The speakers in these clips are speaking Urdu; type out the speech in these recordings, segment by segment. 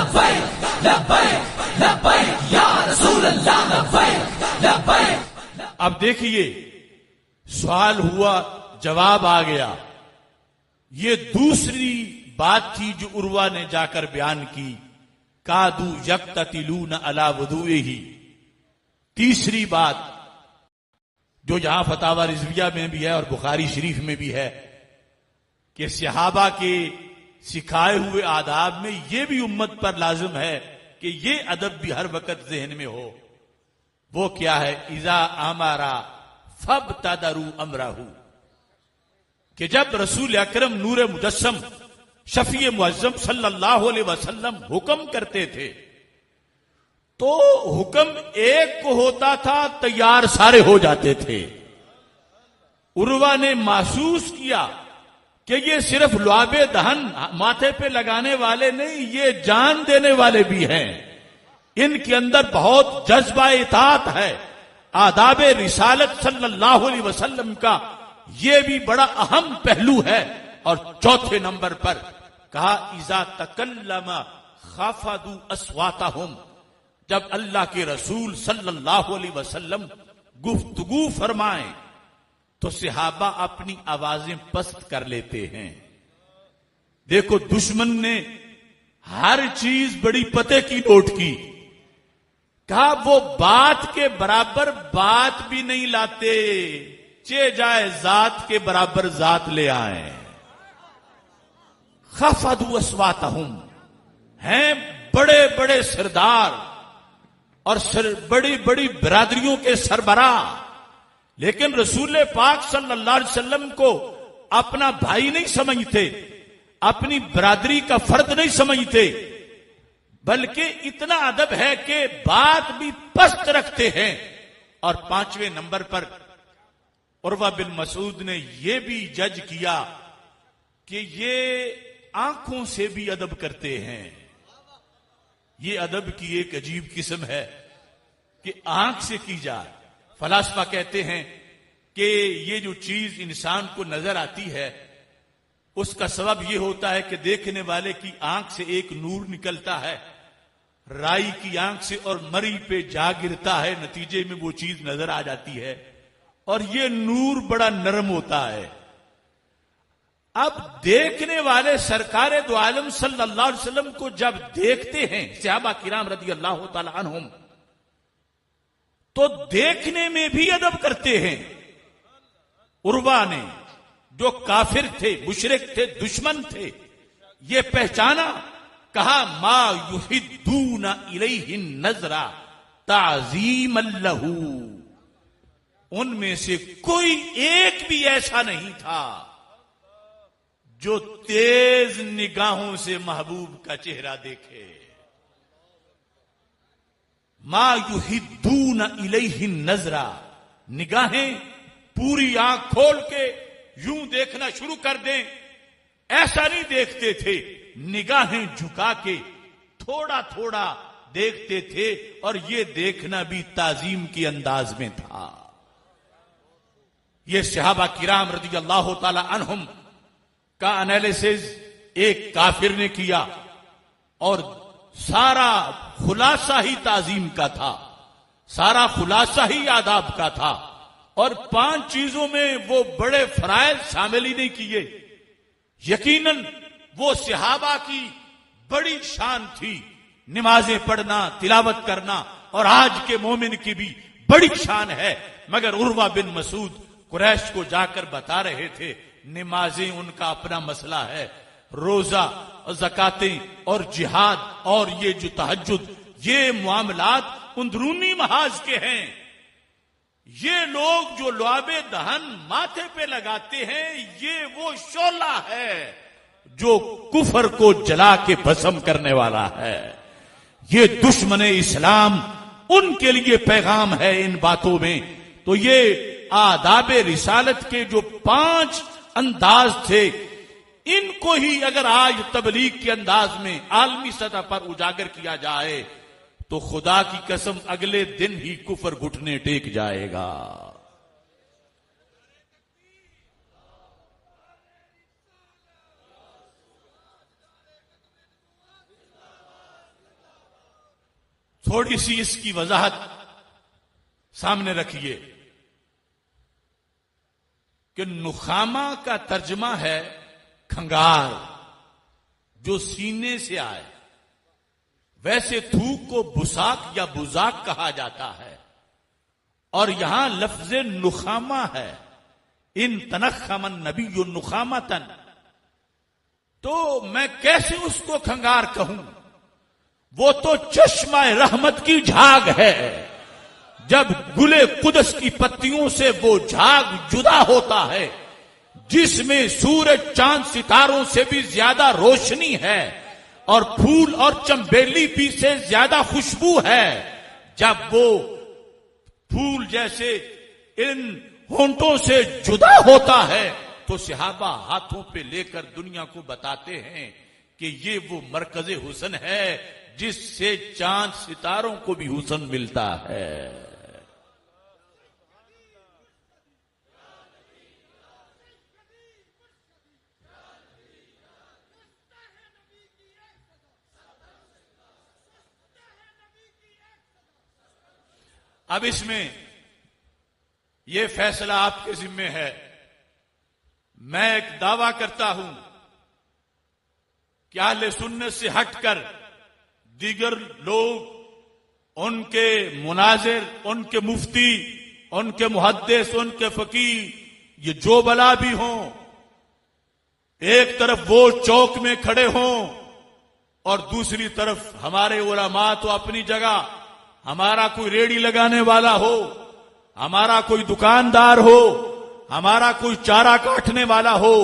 لبیک لبیک لبیک یا رسول اللہ لبیک لبیک. اب دیکھیے سوال ہوا جواب آ گیا. یہ دوسری بات تھی جو عروہ نے جا کر بیان کی. کادو یقتتلون علی وضوئہ. تیسری بات جو یہاں فتاوی رضویہ میں بھی ہے اور بخاری شریف میں بھی ہے کہ صحابہ کے سکھائے ہوئے آداب میں یہ بھی امت پر لازم ہے کہ یہ ادب بھی ہر وقت ذہن میں ہو. وہ کیا ہے؟ اذا امرا فابتدروا امرہ. کہ جب رسول اکرم نور مجسم شفیع معظم صلی اللہ علیہ وسلم حکم کرتے تھے تو حکم ایک کو ہوتا تھا، تیار سارے ہو جاتے تھے. عروہ نے محسوس کیا کہ یہ صرف لعاب دہن ماتھے پہ لگانے والے نہیں، یہ جان دینے والے بھی ہیں. ان کے اندر بہت جذبہ اطاعت ہے. آداب رسالت صلی اللہ علیہ وسلم کا یہ بھی بڑا اہم پہلو ہے. اور چوتھے نمبر پر کہا اذا تکلم خفضوا اصواتهم. جب اللہ کے رسول صلی اللہ علیہ وسلم گفتگو فرمائیں تو صحابہ اپنی آوازیں پست کر لیتے ہیں. دیکھو دشمن نے ہر چیز بڑی پتے کی نوٹ کی. کہا وہ بات کے برابر بات بھی نہیں لاتے، چے جائے ذات کے برابر ذات لے آئیں. خفضوا اصواتهم. ہیں بڑے بڑے سردار اور بڑی بڑی برادریوں کے سربراہ، لیکن رسول پاک صلی اللہ علیہ وسلم کو اپنا بھائی نہیں سمجھتے، اپنی برادری کا فرد نہیں سمجھتے، بلکہ اتنا ادب ہے کہ بات بھی پست رکھتے ہیں. اور پانچویں نمبر پر عروہ بن مسعود نے یہ بھی جج کیا کہ یہ آنکھوں سے بھی ادب کرتے ہیں. یہ ادب کی ایک عجیب قسم ہے کہ آنکھ سے کی جائے. فلاسفہ کہتے ہیں کہ یہ جو چیز انسان کو نظر آتی ہے اس کا سبب یہ ہوتا ہے کہ دیکھنے والے کی آنکھ سے ایک نور نکلتا ہے، رائی کی آنکھ سے اور مری پہ جا گرتا ہے، نتیجے میں وہ چیز نظر آ جاتی ہے اور یہ نور بڑا نرم ہوتا ہے. اب دیکھنے والے سرکار دو عالم صلی اللہ علیہ وسلم کو جب دیکھتے ہیں صحابہ کرام رضی اللہ تعالی عنہم تو دیکھنے میں بھی ادب کرتے ہیں. عروہ نے جو کافر تھے، مشرک تھے، دشمن تھے، یہ پہچانا. کہا ما یحدون الیہ النظر تعظیما لہ. ان میں سے کوئی ایک بھی ایسا نہیں تھا جو تیز نگاہوں سے محبوب کا چہرہ دیکھے. ما یحدون الیہ النظر. نگاہیں پوری آنکھ کھول کے یوں دیکھنا شروع کر دیں، ایسا نہیں دیکھتے تھے. نگاہیں جھکا کے تھوڑا تھوڑا دیکھتے تھے اور یہ دیکھنا بھی تعظیم کے انداز میں تھا. یہ صحابہ کرام رضی اللہ تعالی عنہم کا انالیسز ایک کافر نے کیا اور سارا خلاصہ ہی تعظیم کا تھا، سارا خلاصہ ہی آداب کا تھا. اور 5 چیزوں میں وہ بڑے فرائض شامل ہی نہیں کیے. یقیناً وہ صحابہ کی بڑی شان تھی، نمازیں پڑھنا، تلاوت کرنا، اور آج کے مومن کی بھی بڑی شان ہے. مگر عروہ بن مسعود قریش کو جا کر بتا رہے تھے نمازیں ان کا اپنا مسئلہ ہے، روزہ اور زکاتیں اور جہاد اور یہ جو تہجد، یہ معاملات اندرونی محاذ کے ہیں. یہ لوگ جو لعاب دہن ماتھے پہ لگاتے ہیں یہ وہ شعلہ ہے جو کفر کو جلا کے بھسم کرنے والا ہے. یہ دشمن اسلام، ان کے لیے پیغام ہے ان باتوں میں. تو یہ آداب رسالت کے جو 5 انداز تھے، ان کو ہی اگر آج تبلیغ کے انداز میں عالمی سطح پر اجاگر کیا جائے تو خدا کی قسم اگلے دن ہی کفر گھٹنے ٹیک جائے گا. تھوڑی سی اس کی وضاحت سامنے رکھیے کہ نخامہ کا ترجمہ ہے کھنگار، جو سینے سے آئے. ویسے تھوک کو بساک یا بزاک کہا جاتا ہے، اور یہاں لفظ نخامہ ہے. ان تنخم النبی نخامتن، تو میں کیسے اس کو کھنگار کہوں؟ وہ تو چشمہ رحمت کی جھاگ ہے. جب گلے قدس کی پتیوں سے وہ جھاگ جدا ہوتا ہے، جس میں سورج چاند ستاروں سے بھی زیادہ روشنی ہے اور پھول اور چمبیلی بھی سے زیادہ خوشبو ہے، جب وہ پھول جیسے ان ہونٹوں سے جدا ہوتا ہے تو صحابہ ہاتھوں پہ لے کر دنیا کو بتاتے ہیں کہ یہ وہ مرکز حسن ہے جس سے چاند ستاروں کو بھی حسن ملتا ہے. اب اس میں یہ فیصلہ آپ کے ذمہ ہے. میں ایک دعویٰ کرتا ہوں کہ اہل سنت سے ہٹ کر دیگر لوگ، ان کے مناظر، ان کے مفتی، ان کے محدث، ان کے فقیہ، یہ جو بلا بھی ہوں، ایک طرف وہ چوک میں کھڑے ہوں اور دوسری طرف ہمارے علماء تو اپنی جگہ، ہمارا کوئی ریڑھی لگانے والا ہو، ہمارا کوئی دکاندار ہو، ہمارا کوئی چارہ کاٹنے والا ہو،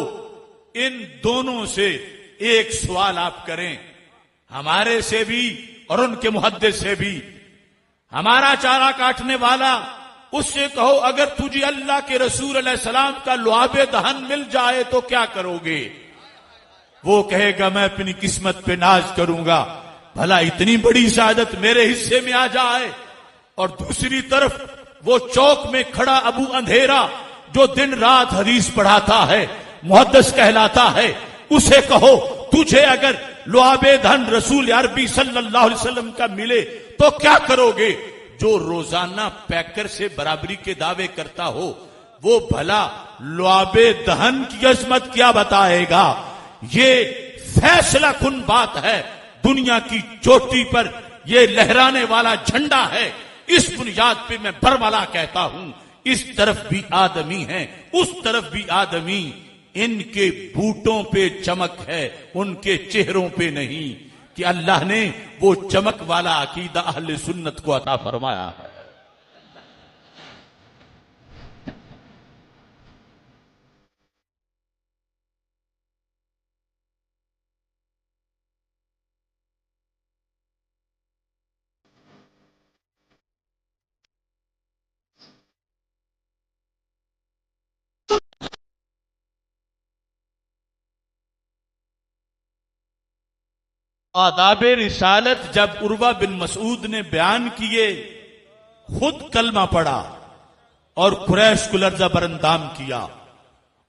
ان دونوں سے ایک سوال آپ کریں، ہمارے سے بھی اور ان کے محدث سے بھی. ہمارا چارہ کاٹنے والا، اس سے کہو اگر تجھے اللہ کے رسول علیہ السلام کا لعاب دہن مل جائے تو کیا کرو گے؟ وہ کہے گا میں اپنی قسمت پہ ناز کروں گا، بھلا اتنی بڑی سعادت میرے حصے میں آ جائے. اور دوسری طرف وہ چوک میں کھڑا ابو اندھیرا جو دن رات حدیث پڑھاتا ہے، محدث کہلاتا ہے، اسے کہو تجھے اگر لعاب دہن رسول عربی صلی اللہ علیہ وسلم کا ملے تو کیا کرو گے؟ جو روزانہ پیکر سے برابری کے دعوے کرتا ہو وہ بھلا لعاب دہن کی عظمت کیا بتائے گا؟ یہ فیصلہ کن بات ہے. دنیا کی چوٹی پر یہ لہرانے والا جھنڈا ہے. اس بنیاد پہ میں برملا کہتا ہوں، اس طرف بھی آدمی ہیں، اس طرف بھی آدمی. ان کے بوٹوں پہ چمک ہے، ان کے چہروں پہ نہیں، کہ اللہ نے وہ چمک والا عقیدہ اہل سنت کو عطا فرمایا ہے. آداب رسالت جب عروہ بن مسعود نے بیان کیے، خود کلمہ پڑھا اور قریش کو لرزہ برندام کیا،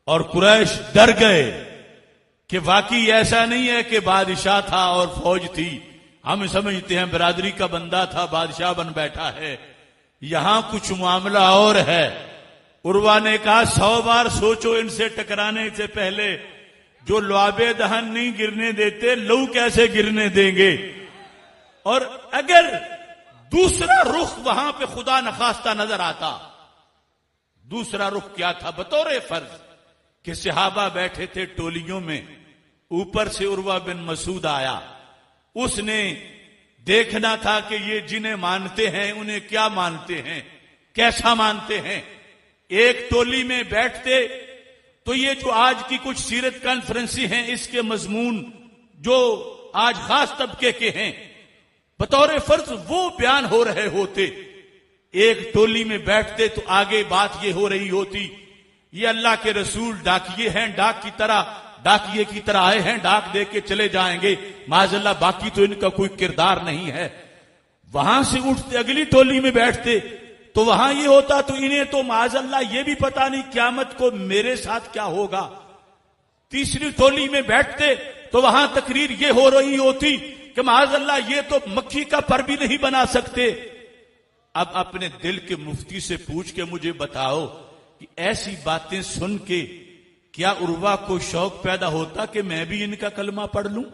اور قریش ڈر گئے کہ واقعی ایسا نہیں ہے کہ بادشاہ تھا اور فوج تھی. ہم سمجھتے ہیں برادری کا بندہ تھا، بادشاہ بن بیٹھا ہے. یہاں کچھ معاملہ اور ہے. عروہ نے کہا 100 بار سوچو ان سے ٹکرانے سے پہلے. جو لعاب دہن نہیں گرنے دیتے، لو کیسے گرنے دیں گے؟ اور اگر دوسرا رخ وہاں پہ خدا نخواستہ نظر آتا، دوسرا رخ کیا تھا؟ بطور فرض کہ صحابہ بیٹھے تھے ٹولیوں میں، اوپر سے عروہ بن مسعود آیا، اس نے دیکھنا تھا کہ یہ جنہیں مانتے ہیں انہیں کیا مانتے ہیں، کیسا مانتے ہیں. ایک ٹولی میں بیٹھتے تو یہ جو آج کی کچھ سیرت کانفرنسی ہیں، اس کے مضمون جو آج خاص طبقے کے ہیں، بطور فرض وہ بیان ہو رہے ہوتے. ایک ٹولی میں بیٹھتے تو آگے بات یہ ہو رہی ہوتی، یہ اللہ کے رسول ڈاکیے ہیں، ڈاکیے کی طرح آئے ہیں، ڈاک دے کے چلے جائیں گے، معاذ اللہ باقی تو ان کا کوئی کردار نہیں ہے. وہاں سے اٹھتے اگلی ٹولی میں بیٹھتے تو وہاں یہ ہوتا تو انہیں تو معاذ اللہ یہ بھی پتا نہیں قیامت کو میرے ساتھ کیا ہوگا. تیسری ٹولی میں بیٹھتے تو وہاں تقریر یہ ہو رہی ہوتی کہ معاذ اللہ یہ تو مکھی کا پر بھی نہیں بنا سکتے. اب اپنے دل کے مفتی سے پوچھ کے مجھے بتاؤ کہ ایسی باتیں سن کے کیا عروہ کو شوق پیدا ہوتا کہ میں بھی ان کا کلمہ پڑھ لوں؟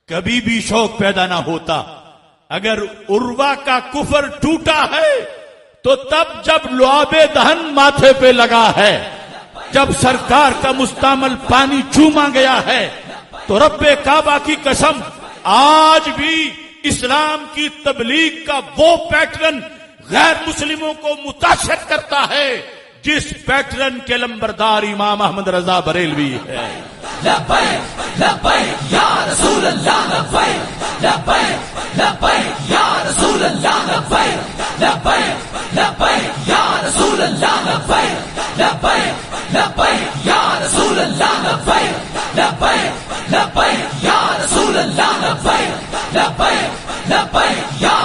کبھی بھی شوق پیدا نہ ہوتا. اگر عروہ کا کفر ٹوٹا ہے تو تب جب لعاب دہن ماتھے پہ لگا ہے، جب سرکار کا مستعمل پانی چوما گیا ہے. تو رب کعبہ کی قسم آج بھی اسلام کی تبلیغ کا وہ پیٹرن غیر مسلموں کو متاثر کرتا ہے جس پیٹرن کے لمبردار امام احمد رضا بریلوی ہے. لبیک لبیک یا رسول اللہ لبیک لبیک لبیک یا رسول اللہ لبیک لبیک لبیک یا رسول اللہ لبیک لبیک لبیک یا رسول اللہ لبیک لبیک لبیک یا رسول اللہ لبیک لبیک لبیک یا